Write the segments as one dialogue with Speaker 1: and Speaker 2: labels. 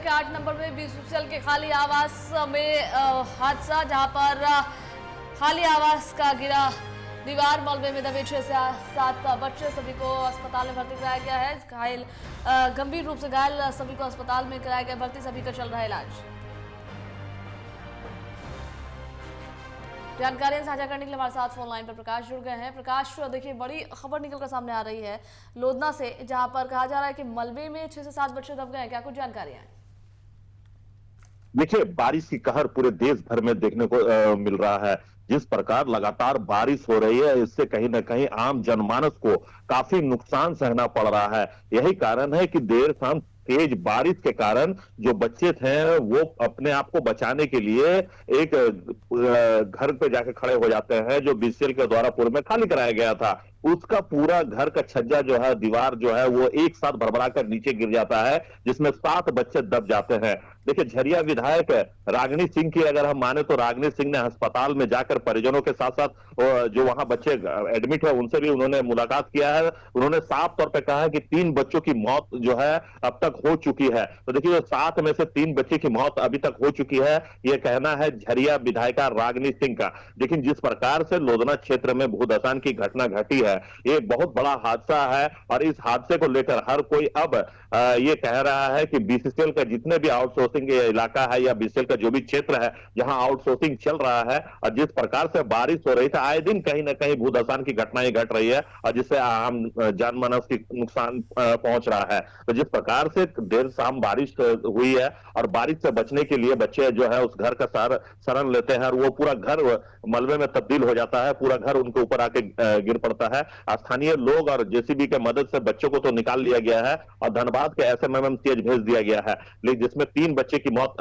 Speaker 1: के 8 नंबर में बीसूसल के खाली आवास में हादसा, जहां पर खाली आवास का गिरा दीवार, मलबे में दबे 6 से 7 बच्चे, सभी को अस्पताल में भर्ती कराया गया है। घायल गंभीर रूप से घायल सभी को अस्पताल में कराया गया भर्ती, सभी का चल रहा है इलाज। जानकारियां साझा करने के लिए हमारे साथ फोन लाइन पर प्रकाश जुड़ गए हैं। प्रकाश, देखिए बड़ी खबर निकलकर सामने आ रही है लोधना से, जहां पर कहा जा रहा है कि मलबे में 6 से 7 बच्चे दब गए हैं, क्या कुछ जानकारियां हैं?
Speaker 2: देखिए, बारिश की कहर पूरे देश भर में देखने को मिल रहा है। जिस प्रकार लगातार बारिश हो रही है, इससे कहीं ना कहीं आम जनमानस को काफी नुकसान सहना पड़ रहा है। यही कारण है कि देर शाम तेज बारिश के कारण जो बच्चे थे वो अपने आप को बचाने के लिए एक घर पे जाके खड़े हो जाते हैं, जो बीसीएल के द्वारा पूर्व में खाली कराया गया था। उसका पूरा घर का छज्जा जो है, दीवार जो है, वो एक साथ भरभरा कर नीचे गिर जाता है, जिसमें 7 बच्चे दब जाते हैं। देखिए, झरिया विधायक रागिनी सिंह की अगर हम माने तो रागिनी सिंह ने अस्पताल में जाकर परिजनों के साथ साथ जो वहां बच्चे एडमिट है उनसे भी उन्होंने मुलाकात किया है। उन्होंने साफ तौर पर कहा है कि 3 बच्चों की मौत जो है अब तक हो चुकी है। तो देखिए, 7 में से 3 बच्चे की मौत अभी तक हो चुकी है, यह कहना है झरिया विधायिका रागिनी सिंह का। लेकिन जिस प्रकार से लोधना क्षेत्र में भूधसान की घटना घटी है, ये बहुत बड़ा हादसा है और इस हादसे को लेकर हर कोई अब ये कह रहा है कि बीसीसीएल का जितने भी आउटसोर्सिंग इलाका है या बीसीसीएल का जो भी क्षेत्र है जहां आउटसोर्सिंग चल रहा है, और जिस प्रकार से बारिश हो रही है, आए दिन कहीं ना कहीं भूधसान की घटनाएं घट रही है और जिससे आम जानमानस की नुकसान पहुंच रहा है। तो जिस प्रकार से देर शाम बारिश हुई है और बारिश से बचने के लिए बच्चे जो है उस घर का शरण लेते हैं और वो पूरा घर मलबे में तब्दील हो जाता है, पूरा घर उनके ऊपर आके गिर पड़ता है। स्थानीय लोग और जेसीबी के मदद से बच्चों को तो निकाल लिया गया है और धनबाद के एसएमएमसीएच भेज दिया गया है, लेकिन जिसमें 3 बच्चे की मौत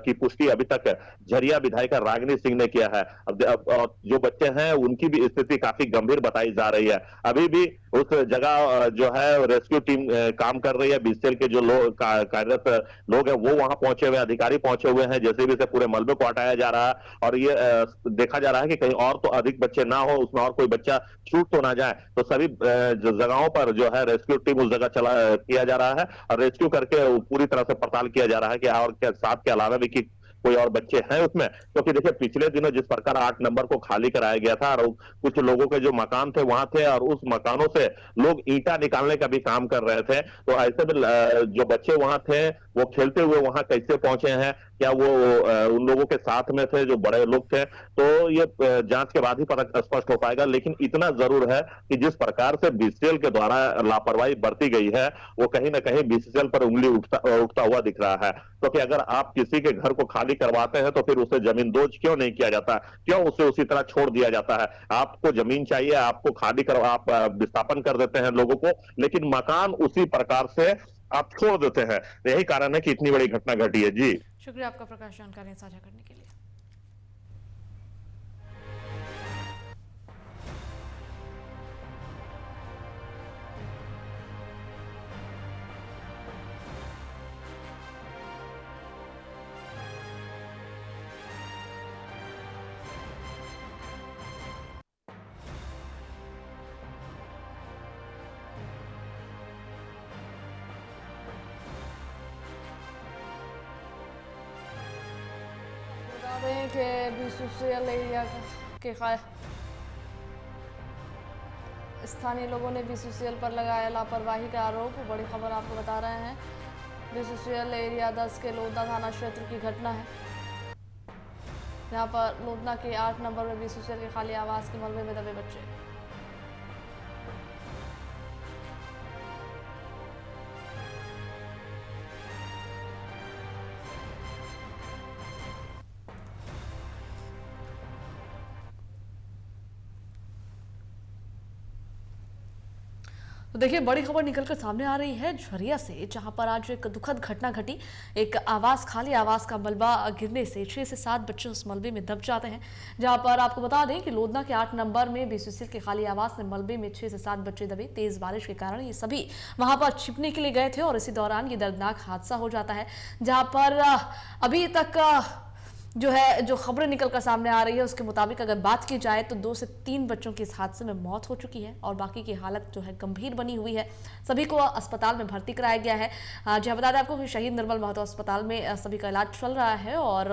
Speaker 2: की पुष्टि अभी तक झरिया विधायिका रागिनी सिंह ने किया है। अब जो बच्चे हैं उनकी भी स्थिति काफी गंभीर बताई जा रही है। अभी भी उस जगह जो है रेस्क्यू टीम काम कर रही है। बीसीएल के जो लोग कार्यरत लोग हैं वो वहां पहुंचे हुए, अधिकारी पहुंचे हुए हैं, जेसीबी से पूरे मलबे को हटाया जा रहा है और ये देखा जा रहा है कि कहीं और तो अधिक बच्चे ना हो, उसमें और कोई बच्चा छूट तो ना जाए। तो सभी जगहों पर जो है रेस्क्यू टीम उस जगह चला किया जा रहा है और रेस्क्यू करके पूरी तरह से पड़ताल किया जा रहा है कि और क्या साथ के अलावा भी कि कोई और बच्चे हैं उसमें। क्योंकि देखिए, पिछले दिनों जिस प्रकार 8 नंबर को खाली कराया गया था और कुछ लोगों के जो मकान थे वहां थे और उस मकानों से लोग ईंटा निकालने का भी काम कर रहे थे, तो ऐसे में जो बच्चे वहां थे वो खेलते हुए वहां कैसे पहुंचे हैं, क्या वो उन लोगों के साथ में थे जो बड़े लोग थे, तो ये जांच के बाद ही पता स्पष्ट हो पाएगा। लेकिन इतना जरूर है कि जिस प्रकार से बीसीसीएल के द्वारा लापरवाही बरती गई है वो कहीं ना कहीं बीसीसीएल पर उंगली उठता हुआ दिख रहा है। क्योंकि अगर आप किसी के घर को खाली करवाते हैं तो फिर उसे जमींदोज क्यों नहीं किया जाता, क्यों उसे उसी तरह छोड़ दिया जाता है? आपको जमीन चाहिए, आपको खाली कर, आप विस्थापन कर देते हैं लोगों को, लेकिन मकान उसी प्रकार से आप छोड़ देते हैं। यही कारण है कि इतनी बड़ी घटना घटी है। जी,
Speaker 1: शुक्रिया आपका प्रकाश, जानकारी साझा करने के लिए। बता दें कि बीसीसीएल एरिया के स्थानीय लोगों ने बीसीसीएल पर लगाया लापरवाही का आरोप। बड़ी खबर आपको बता रहे हैं, बीसीसीएल एरिया 10 के लोधना थाना क्षेत्र की घटना है, जहां पर लोधना के 8 नंबर में बीसीसीएल के खाली आवास के मलबे में दबे बच्चे। तो देखिए, बड़ी खबर निकलकर सामने आ रही है झरिया से, जहां पर आज एक दुखद घटना घटी। एक खाली आवास का मलबा गिरने से 6 से 7 बच्चे उस मलबे में दब जाते हैं। जहां पर आपको बता दें कि लोधना के 8 नंबर में बीसीसीएल के खाली आवास में मलबे में 6 से 7 बच्चे दबे। तेज बारिश के कारण ये सभी वहां पर छिपने के लिए गए थे और इसी दौरान ये दर्दनाक हादसा हो जाता है, जहां पर अभी तक जो खबरें निकल कर सामने आ रही है उसके मुताबिक अगर बात की जाए तो 2 से 3 बच्चों की इस हादसे में मौत हो चुकी है और बाकी की हालत जो है गंभीर बनी हुई है। सभी को अस्पताल में भर्ती कराया गया है। जी बता दें आपको कि शहीद निर्मल महतो अस्पताल में सभी का इलाज चल रहा है और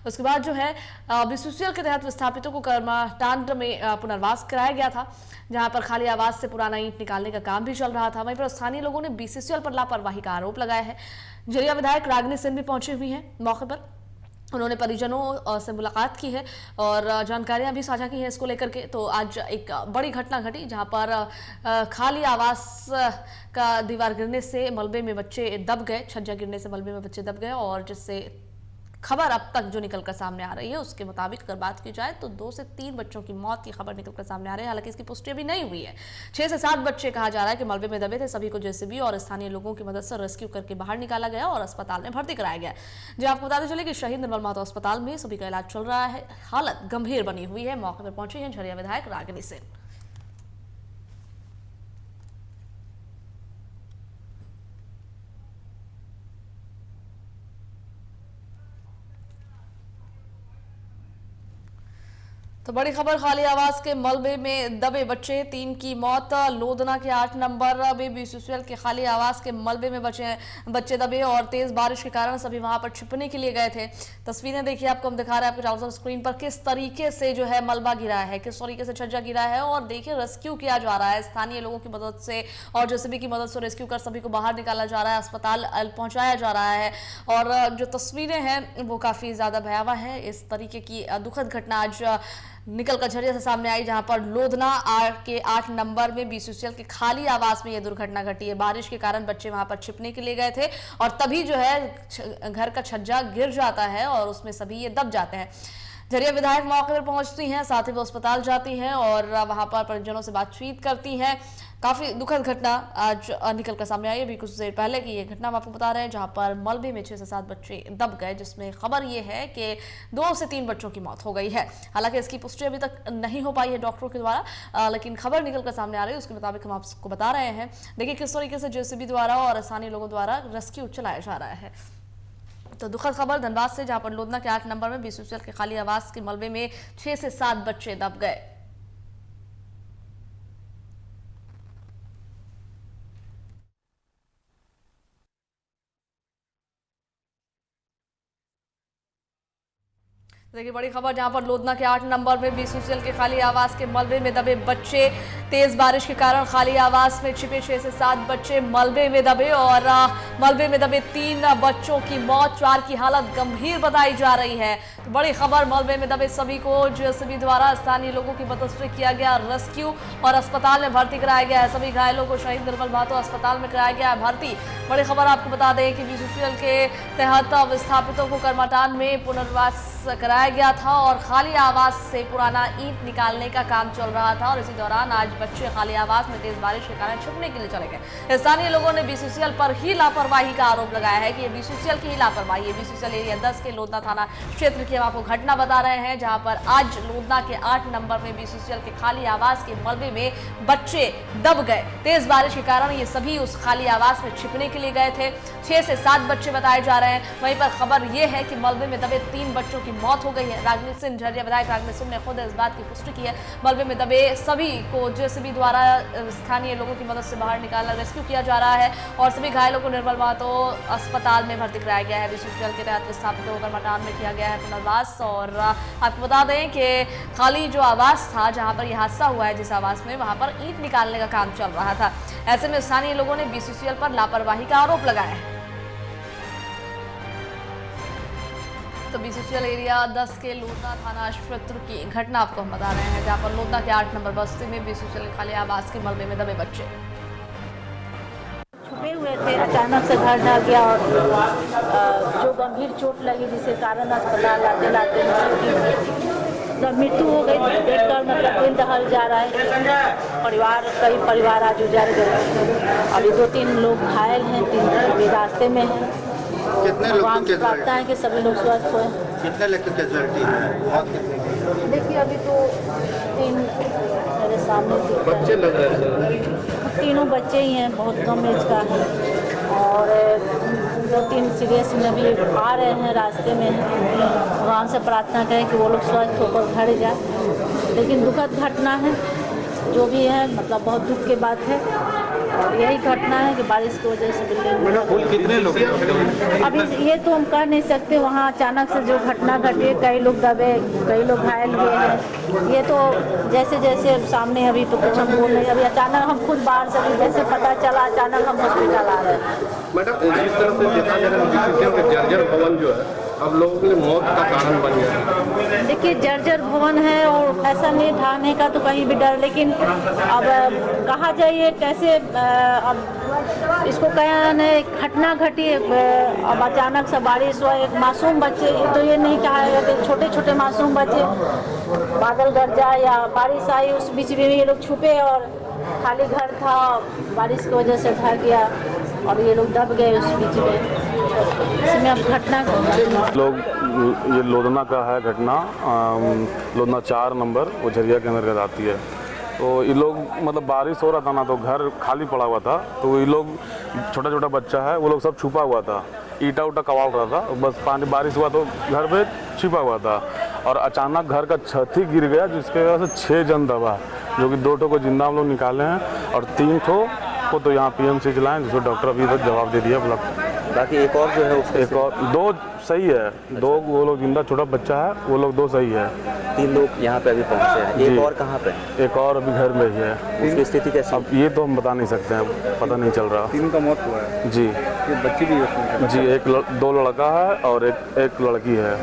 Speaker 1: उसके बाद जो है बीसीसीएल के तहत विस्थापितों को कर्माटांड में पुनर्वास कराया गया था, जहां पर खाली आवास से पुराना ईंट निकालने का काम भी चल रहा था। वहीं पर स्थानीय लोगों ने बीसीसीएल पर लापरवाही का आरोप लगाया है। झरिया विधायक रागिनी सिंह भी पहुंची हुई हैं मौके पर। उन्होंने परिजनों से मुलाकात की है और जानकारियां भी साझा की हैं इसको लेकर के। तो आज एक बड़ी घटना घटी जहां पर खाली आवास का दीवार गिरने से मलबे में बच्चे दब गए, छज्जा गिरने से मलबे में बच्चे दब गए और जिससे खबर अब तक जो निकलकर सामने आ रही है उसके मुताबिक अगर बात की जाए तो 2 से 3 बच्चों की मौत की खबर निकलकर सामने आ रही है। हालांकि इसकी पुष्टि अभी नहीं हुई है। 6 से 7 बच्चे कहा जा रहा है कि मलबे में दबे थे। सभी को जेसीबी और स्थानीय लोगों की मदद से रेस्क्यू करके बाहर निकाला गया और अस्पताल में भर्ती कराया गया। जो आपको बताते चले कि शहीद निर्मल महतो अस्पताल में सभी का इलाज चल रहा है। हालत गंभीर बनी हुई है। मौके पर पहुंची है झरिया विधायक रागिनी सिंह। तो बड़ी खबर, खाली आवास के मलबे में दबे बच्चे, 3 की मौत। लोधना के 8 नंबर में बीसीसीएल के खाली आवास के मलबे में बच्चे दबे और तेज बारिश के कारण सभी वहां पर छिपने के लिए गए थे। तस्वीरें देखिए, आपको हम दिखा रहे हैं आपके चारों स्क्रीन पर किस तरीके से जो है मलबा गिरा है, किस तरीके से छज्जा गिरा है और देखिए रेस्क्यू किया जा रहा है स्थानीय लोगों की मदद से और जेसीबी की मदद से रेस्क्यू कर सभी को बाहर निकाला जा रहा है, अस्पताल पहुंचाया जा रहा है। और जो तस्वीरें हैं वो काफी ज्यादा भयावह है। इस तरीके की दुखद घटना आज निकल कर झरिया से सामने आई, जहां पर लोधना के 8 नंबर में बीसीसीएल के खाली आवास में यह दुर्घटना घटी है। बारिश के कारण बच्चे वहां पर छिपने के लिए गए थे और तभी जो है घर का छज्जा गिर जाता है और उसमें सभी ये दब जाते हैं। झरिया विधायक मौके पर पहुंचती हैं, साथ ही वो अस्पताल जाती हैं और वहां पर परिजनों से बातचीत करती हैं। काफी दुखद घटना आज निकल कर सामने आई है। अभी कुछ देर पहले की ये घटना हम आपको बता रहे हैं, जहां पर मलबे में 6 से 7 बच्चे दब गए, जिसमें खबर ये है कि 2 से 3 बच्चों की मौत हो गई है। हालांकि इसकी पुष्टि अभी तक नहीं हो पाई है डॉक्टरों के द्वारा, लेकिन खबर निकल कर सामने आ रही है उसके मुताबिक हम आपको बता रहे हैं। देखिए किस तरीके से जेसीबी द्वारा और स्थानीय लोगों द्वारा रेस्क्यू चलाया जा रहा है। तो दुखद खबर धनबाद से, जहां पर लोधना के 8 नंबर में बीसीसीएल के खाली आवास के मलबे में 6 से 7 बच्चे दब गए। देखिए बड़ी खबर, जहां पर लोधना के 8 नंबर में बीसीसीएल के खाली आवास के मलबे में दबे बच्चे, तेज बारिश के कारण खाली आवास में छिपे 6 से 7 बच्चे मलबे में दबे और मलबे में दबे 3 बच्चों की मौत, 4 की हालत गंभीर बताई जा रही है। तो बड़ी खबर, मलबे में दबे सभी को जेसीबी द्वारा स्थानीय लोगों की मदद से किया गया रेस्क्यू और अस्पताल में भर्ती कराया गया है। सभी घायलों को शहीद निर्मल महतो अस्पताल में कराया गया है भर्ती। बड़ी खबर आपको बता दें कि बीसीसीएल के तहत विस्थापितों को कर्माटांड में पुनर्वास कराया गया था और खाली आवास से पुराना ईंट निकालने का काम चल रहा था और इसी दौरान आज बच्चे खाली आवास में तेज बारिश के कारण छिपने के लिए चले गए। स्थानीय लोगों ने बीसीसीएल पर ही लापरवाही का आरोप लगाया है कि ये बीसीसीएल की ही लापरवाही है। बीसीसीएल एरिया 10 के लोधना थाना क्षेत्र की हम आपको घटना बता रहे हैं, जहां पर आज लोधना के 8 नंबर में बीसीसीएल के खाली आवास के मलबे में बच्चे दब गए। तेज बारिश के कारण ये सभी उस खाली आवास में छिपने के लिए गए थे। 6 से 7 बच्चे बताए जा रहे हैं। वहीं पर खबर यह है कि मलबे में दबे 3 बच्चों की मौत हो गई है। रागिनी सिंह, झरिया विधायक रागिनी सिंह ने खुद इस बात की पुष्टि की है। मलबे में दबे सभी को जेसीबी द्वारा स्थानीय लोगों की मदद से बाहर निकाला, रेस्क्यू किया जा रहा है और सभी घायलों को निर्मल महतो अस्पताल में भर्ती कराया गया है। बीसीसीएल के तहत विस्थापितों को कर्माटांड में किया गया है पुनर्वास। और आपको बता दें कि खाली जो आवास था जहां पर यह हादसा हुआ है, जिस आवास में, वहां पर ईंट निकालने का काम चल रहा था। ऐसे में स्थानीय लोगों ने बीसीसीएल पर लापरवाही का आरोप लगाया है। तो बीसीसीएल एरिया 10 के लोधना थाना क्षेत्र की घटना आपको हम बता रहे हैं, जहां पर लोधना के 8 नंबर बस्ती में बीसीसीएल खाली आवास के मलबे में दबे बच्चे
Speaker 3: छुपे हुए थे। अचानक से घर ढह गया और जो गंभीर चोट लगी, जिसके कारण अस्पताल लाते लाते जब मृत्यु हो गई, देखकर मतलब दिल दहल जा रहा है। परिवार, कई परिवार आज उजड़ गए। अभी 2-3 लोग घायल हैं, 3 अभी रास्ते में हैं।
Speaker 4: कितने लोग की
Speaker 3: प्रार्थना है कि सभी लोग स्वस्थ हुए।
Speaker 4: कितने लोग की कैजुअलिटी है?
Speaker 3: देखिए अभी तो 3 मेरे सामने
Speaker 4: बच्चे लग रहे हैं।
Speaker 3: तीनों बच्चे ही हैं, बहुत कम एज का है और 2-3 सीरियस में भी आ रहे हैं, रास्ते में भगवान से प्रार्थना करें कि वो लोग स्वस्थ होकर घर जाए। लेकिन दुखद घटना है, जो भी है मतलब बहुत दुख की बात है। और यही घटना है कि बारिश की वजह से बिल्डिंग
Speaker 4: कितने लोग
Speaker 3: अभी ये तो हम कह नहीं सकते। वहाँ अचानक से जो घटना घटी है, कई लोग दबे, कई लोग घायल हुए हैं। ये तो जैसे जैसे सामने अभी तो कुछ हम बोल नहीं, अभी अचानक हम खुद बाहर से जैसे पता चला अचानक हम हॉस्पिटल आ रहे हैं।
Speaker 4: मैडम जिस तरह से देखा जा रहा है जर्जर भवन जो है अब लोगों के लिए मौत का कारण बन गया है।
Speaker 3: देखिए जर्जर भवन है और ऐसा नहीं ढाने का तो कहीं भी डर, लेकिन अब कहा जाइए कैसे अब इसको कहना घटना घटी। अब अचानक से बारिश हुआ, एक मासूम बच्चे, तो ये नहीं कहा है कि छोटे छोटे मासूम बच्चे बादल गरजा या बारिश आई उस बीच में ये लोग छुपे और खाली घर था, बारिश की वजह से ढह गया और ये लोग दब गए उस बीच में। इसमें अब घटना
Speaker 5: लोग ये लोधना का है घटना, लोधना 4 नंबर वो झरिया के अंतर्गत आती है। तो ये लोग मतलब बारिश हो रहा था ना, तो घर खाली पड़ा हुआ था, तो ये लोग छोटा छोटा बच्चा है वो लोग सब छुपा हुआ था, ईटा उटा कवाल रहा था, बस पानी बारिश हुआ तो घर पे छिपा हुआ था और अचानक घर का छत ही गिर गया, जिसके वजह से 6 जन दबा, जो कि 2 ठो को जिंदा हम लोग निकाले हैं और 3 ठो को तो यहाँ PMC चलाएं, जिसको डॉक्टर अभी तक जवाब दे दिया।
Speaker 6: बाकी एक और जो है उसके
Speaker 5: एक और 2 सही है, 2 वो लोग जिंदा, छोटा बच्चा है वो लोग 2 सही है।
Speaker 6: 3 लोग यहाँ पे अभी पहुँचे हैं, एक
Speaker 5: जी।
Speaker 6: और कहाँ पे?
Speaker 5: एक और अभी घर में ही है।
Speaker 6: उसकी स्थिति कैसी?
Speaker 5: अब ये तो हम बता नहीं सकते हैं, पता नहीं चल रहा।
Speaker 4: 3 का मौत हुआ है
Speaker 5: जी
Speaker 4: ये बच्ची भी है उसमें
Speaker 5: जी, 2 लड़का है और एक लड़की है।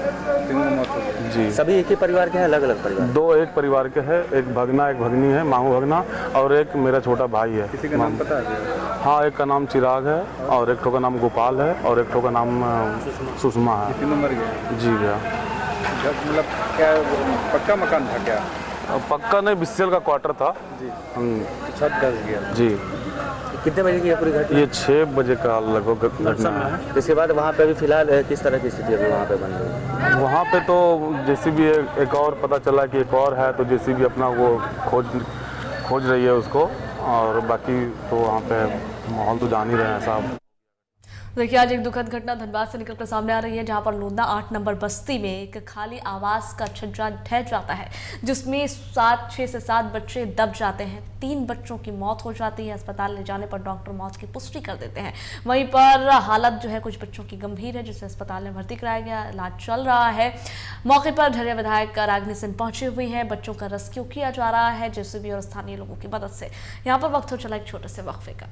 Speaker 4: 3 का मौत हुआ
Speaker 5: जी
Speaker 6: सभी एक ही परिवार के हैं, अलग अलग परिवार?
Speaker 5: 2 एक परिवार के हैं, एक भगना एक भगनी है, मामू भगना, और एक मेरा छोटा भाई है।
Speaker 4: किसी का नाम पता है?
Speaker 5: हाँ, एक का नाम चिराग है और एक ठो का नाम गोपाल है और एक ठो का नाम सुषमा है।
Speaker 4: 3 नंबर गया
Speaker 5: जी भैया।
Speaker 4: मतलब क्या पक्का मकान था क्या?
Speaker 5: पक्का नहीं, BCL का क्वार्टर था
Speaker 4: जी
Speaker 5: छत
Speaker 4: धस गया
Speaker 5: जी।
Speaker 6: कितने बजे की है पूरी घटना?
Speaker 5: ये 6 बजे का लगभग घटना है।
Speaker 6: इसके बाद वहाँ पे अभी फिलहाल किस तरह की स्थिति अभी वहाँ पे बन रही है?
Speaker 5: वहाँ पे तो JCB एक और पता चला कि एक और है, तो JCB अपना वो खोज रही है उसको, और बाकी तो वहाँ पे माहौल तो जान ही रहे हैं साहब।
Speaker 1: देखिए आज एक दुखद घटना धनबाद से निकलकर सामने आ रही है, जहां पर लोधना 8 नंबर बस्ती में एक खाली आवास का छज्जा ढह जाता है, जिसमें 6 से 7 बच्चे दब जाते हैं। 3 बच्चों की मौत हो जाती है। अस्पताल ले जाने पर डॉक्टर मौत की पुष्टि कर देते हैं। वहीं पर हालत जो है कुछ बच्चों की गंभीर है, जिसे अस्पताल में भर्ती कराया गया, इलाज चल रहा है। मौके पर झरिया विधायक रागिनी सिंह पहुंची हुई है। बच्चों का रेस्क्यू किया जा रहा है JCB और स्थानीय लोगों की मदद से। यहाँ पर वक्त हो चला एक छोटे से वक्फे का।